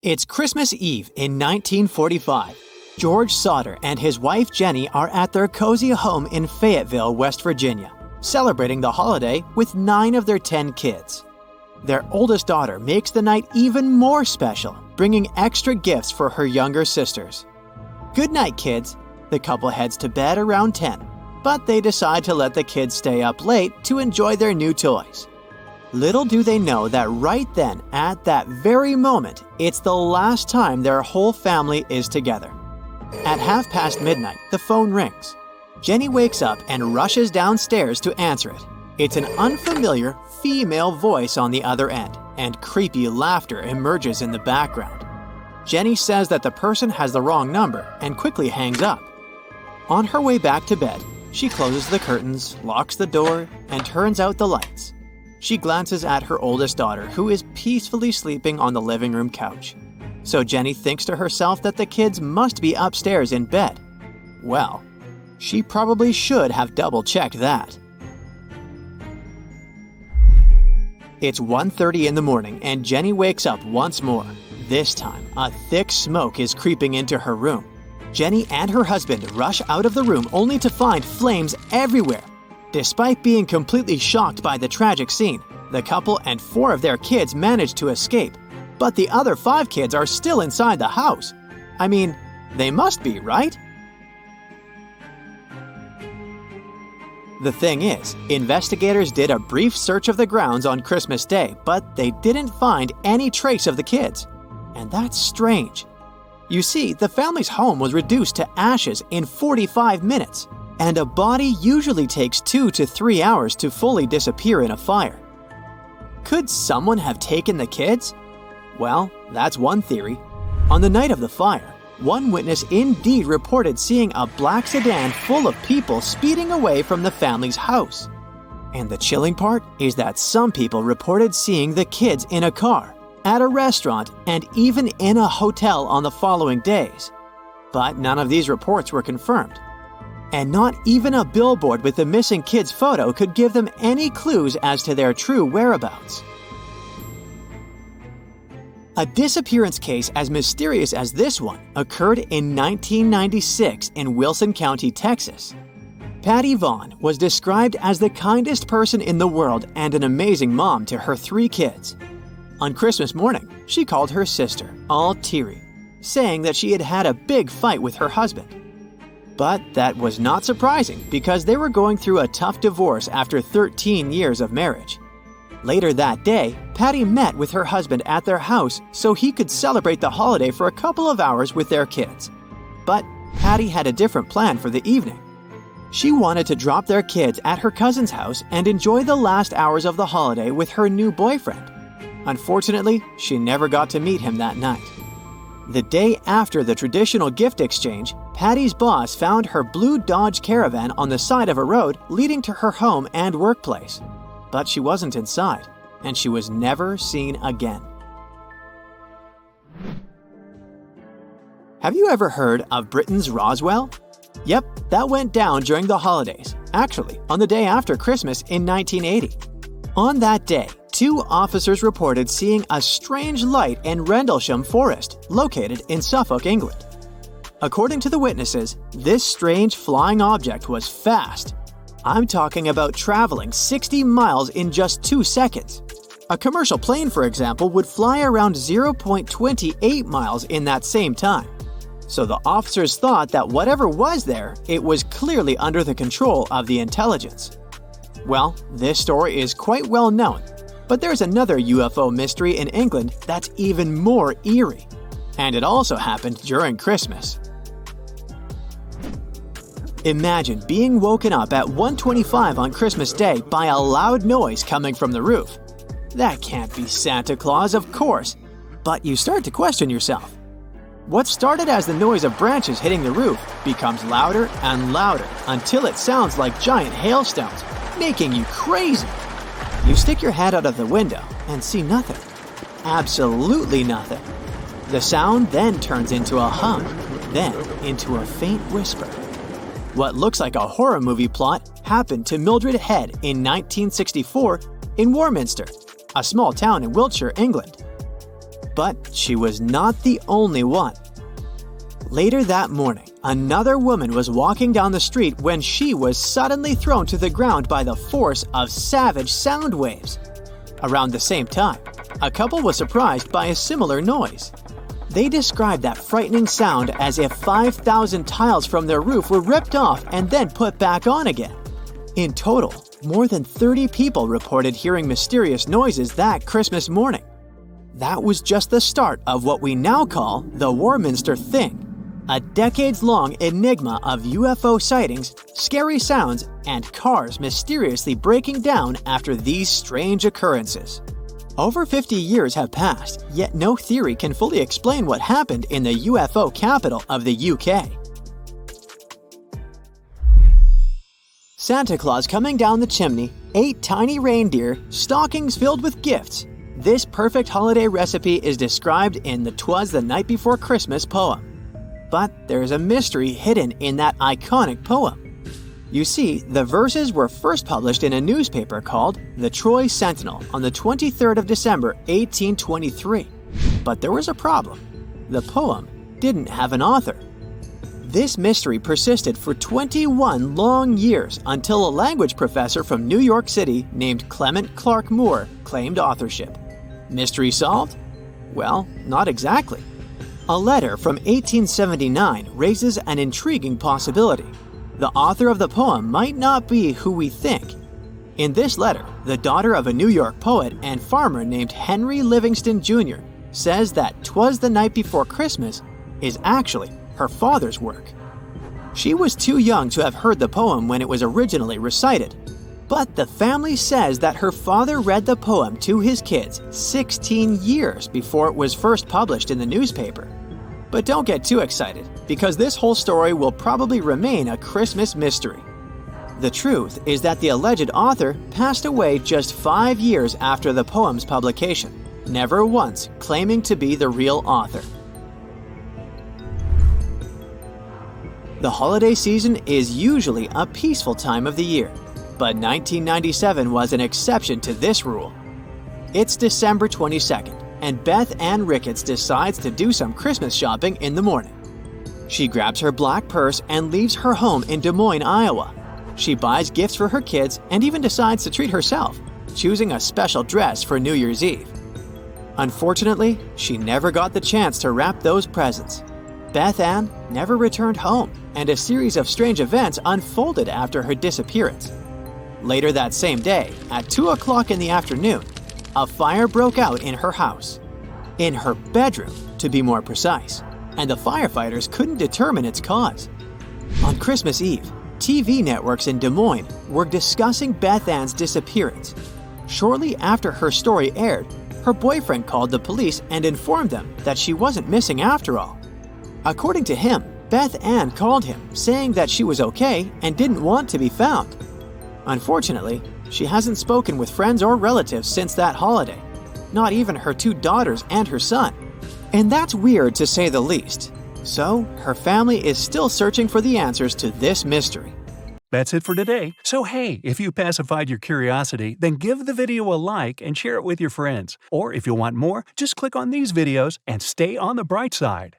It's Christmas Eve in 1945. George Sauter and his wife Jenny are at their cozy home in Fayetteville, West Virginia, celebrating the holiday with 9 of their 10 kids. Their oldest daughter makes the night even more special, bringing extra gifts for her younger sisters. Good night, kids. The couple heads to bed around 10, but they decide to let the kids stay up late to enjoy their new toys. Little do they know that right then, at that very moment, it's the last time their whole family is together. At midnight, the phone rings. Jenny wakes up and rushes downstairs to answer it. It's an unfamiliar female voice on the other end, and creepy laughter emerges in the background. Jenny says that the person has the wrong number and quickly hangs up. On her way back to bed, she closes the curtains, locks the door, and turns out the lights. She glances at her oldest daughter, who is peacefully sleeping on the living room couch. So Jenny thinks to herself that the kids must be upstairs in bed. Well, she probably should have double-checked that. It's 1:30 in the morning and Jenny wakes up once more. This time, a thick smoke is creeping into her room. Jenny and her husband rush out of the room only to find flames everywhere. Despite being completely shocked by the tragic scene, the couple and 4 of their kids manage to escape, but the other 5 kids are still inside the house. I mean, they must be, right? The thing is, investigators did a brief search of the grounds on Christmas Day, but they didn't find any trace of the kids. And that's strange. You see, the family's home was reduced to ashes in 45 minutes. And a body usually takes 2 to 3 hours to fully disappear in a fire. Could someone have taken the kids? Well, that's one theory. On the night of the fire, one witness indeed reported seeing a black sedan full of people speeding away from the family's house. And the chilling part is that some people reported seeing the kids in a car, at a restaurant, and even in a hotel on the following days. But none of these reports were confirmed. And not even a billboard with the missing kid's photo could give them any clues as to their true whereabouts. A disappearance case as mysterious as this one occurred in 1996 in Wilson County, Texas. Patty Vaughn was described as the kindest person in the world and an amazing mom to her 3 kids. On Christmas morning, she called her sister, all teary, saying that she had had a big fight with her husband. But that was not surprising because they were going through a tough divorce after 13 years of marriage. Later that day, Patty met with her husband at their house so he could celebrate the holiday for a couple of hours with their kids. But Patty had a different plan for the evening. She wanted to drop their kids at her cousin's house and enjoy the last hours of the holiday with her new boyfriend. Unfortunately, she never got to meet him that night. The day after the traditional gift exchange, Patty's boss found her blue Dodge Caravan on the side of a road leading to her home and workplace. But she wasn't inside, and she was never seen again. Have you ever heard of Britain's Roswell? Yep, that went down during the holidays, actually on the day after Christmas in 1980. On that day, 2 officers reported seeing a strange light in Rendlesham Forest, located in Suffolk, England. According to the witnesses, this strange flying object was fast. I'm talking about traveling 60 miles in just 2 seconds. A commercial plane, for example, would fly around 0.28 miles in that same time. So the officers thought that whatever was there, it was clearly under the control of the intelligence. Well, this story is quite well known, but there's another UFO mystery in England that's even more eerie. And it also happened during Christmas. Imagine being woken up at 1:25 on Christmas Day by a loud noise coming from the roof. That can't be Santa Claus, of course, but you start to question yourself. What started as the noise of branches hitting the roof becomes louder and louder until it sounds like giant hailstones, making you crazy. You stick your head out of the window and see nothing. Absolutely nothing. The sound then turns into a hum, then into a faint whisper. What looks like a horror movie plot happened to Mildred Head in 1964 in Warminster, a small town in Wiltshire, England. But she was not the only one. Later that morning, another woman was walking down the street when she was suddenly thrown to the ground by the force of savage sound waves. Around the same time, a couple was surprised by a similar noise. They described that frightening sound as if 5,000 tiles from their roof were ripped off and then put back on again. In total, more than 30 people reported hearing mysterious noises that Christmas morning. That was just the start of what we now call the Warminster Thing, a decades-long enigma of UFO sightings, scary sounds, and cars mysteriously breaking down after these strange occurrences. Over 50 years have passed, yet no theory can fully explain what happened in the UFO capital of the UK. Santa Claus coming down the chimney, 8 tiny reindeer, stockings filled with gifts. This perfect holiday recipe is described in the "'Twas the Night Before Christmas" poem. But there's a mystery hidden in that iconic poem. You see, the verses were first published in a newspaper called the Troy Sentinel on the 23rd of December, 1823. But there was a problem. The poem didn't have an author. This mystery persisted for 21 long years until a language professor from New York City named Clement Clark Moore claimed authorship. Mystery solved? Well, not exactly. A letter from 1879 raises an intriguing possibility. The author of the poem might not be who we think. In this letter, the daughter of a New York poet and farmer named Henry Livingston Jr. says that "'Twas the Night Before Christmas" is actually her father's work. She was too young to have heard the poem when it was originally recited, but the family says that her father read the poem to his kids 16 years before it was first published in the newspaper. But don't get too excited, because this whole story will probably remain a Christmas mystery. The truth is that the alleged author passed away just 5 years after the poem's publication, never once claiming to be the real author. The holiday season is usually a peaceful time of the year, but 1997 was an exception to this rule. It's December 22nd, and Beth Ann Ricketts decides to do some Christmas shopping in the morning. She grabs her black purse and leaves her home in Des Moines, Iowa. She buys gifts for her kids and even decides to treat herself, choosing a special dress for New Year's Eve. Unfortunately, she never got the chance to wrap those presents. Beth Ann never returned home, and a series of strange events unfolded after her disappearance. Later that same day, at 2 o'clock in the afternoon, a fire broke out in her house. In her bedroom, to be more precise, and the firefighters couldn't determine its cause. On Christmas Eve, TV networks in Des Moines were discussing Beth Ann's disappearance. Shortly after her story aired, her boyfriend called the police and informed them that she wasn't missing after all. According to him, Beth Ann called him saying that she was okay and didn't want to be found. Unfortunately, she hasn't spoken with friends or relatives since that holiday, not even her 2 daughters and her son. And that's weird to say the least. So, her family is still searching for the answers to this mystery. That's it for today. So hey, if you pacified your curiosity, then give the video a like and share it with your friends. Or if you want more, just click on these videos and stay on the bright side.